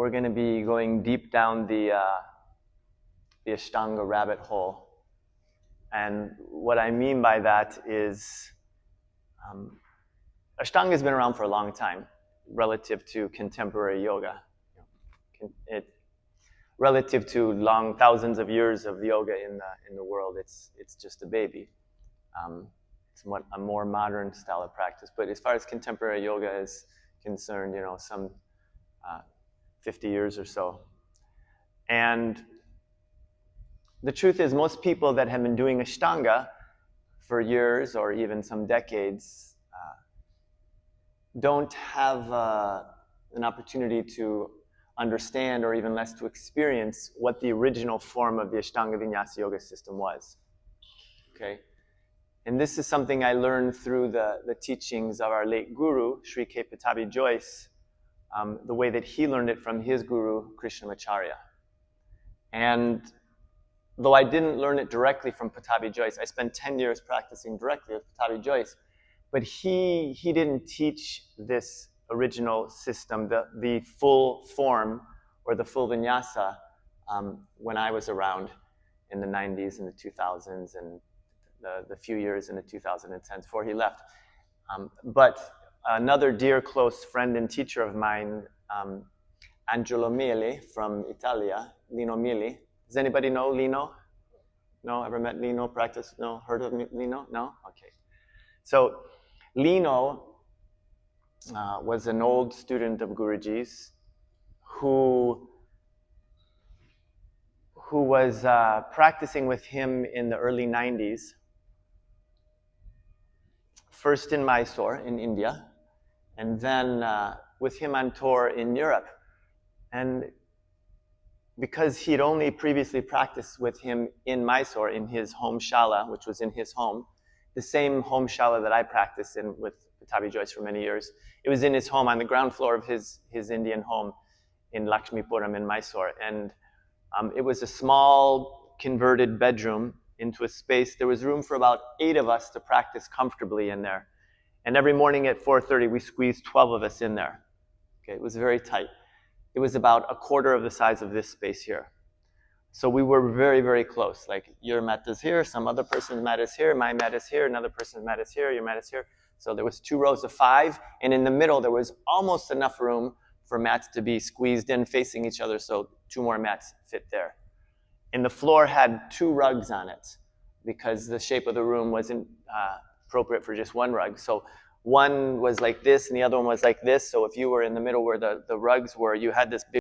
we're going to be going deep down the Ashtanga rabbit hole. And what I mean by that is Ashtanga has been around for a long time relative to contemporary yoga. Relative to long thousands of years of yoga in the world, it's just a baby. It's a more modern style of practice. But as far as contemporary yoga is concerned, some 50 years or so. And the truth is, most people that have been doing Ashtanga for years or even some decades don't have an opportunity to understand, or even less to experience, what the original form of the Ashtanga Vinyasa yoga system was. Okay? And this is something I learned through the teachings of our late guru, Sri K. Pattabhi Jois, the way that he learned it from his guru, Krishnamacharya. And though I didn't learn it directly from Pattabhi Jois, I spent 10 years practicing directly with Pattabhi Jois, but he didn't teach this original system, the full form or the full vinyasa, when I was around in the 90s and the 2000s and the few years in the 2010s before he left. But another dear close friend and teacher of mine, Angelo Miele from Italia, Lino Miele. Does anybody know Lino? No? Ever met Lino? Practice? No? Heard of Lino? No? Okay. So Lino was an old student of Guruji's who was practicing with him in the early 90s, first in Mysore in India, and then with him on tour in Europe. And because he'd only previously practiced with him in Mysore, in his home shala, which was in his home, the same home shala that I practiced in with Pattabhi Jois for many years, it was in his home on the ground floor of his Indian home in Lakshmipuram in Mysore. And it was a small converted bedroom into a space. There was room for about 8 of us to practice comfortably in there. And every morning at 4:30, we squeezed 12 of us in there. Okay, it was very tight. It was about a quarter of the size of this space here. So we were very, very close. Like, your mat is here, some other person's mat is here, my mat is here, another person's mat is here, your mat is here. So there was 2 rows of 5, and in the middle there was almost enough room for mats to be squeezed in facing each other, so 2 more mats fit there. And the floor had 2 rugs on it because the shape of the room wasn't appropriate for just 1 rug. So one was like this and the other one was like this. So if you were in the middle where the rugs were, you had this big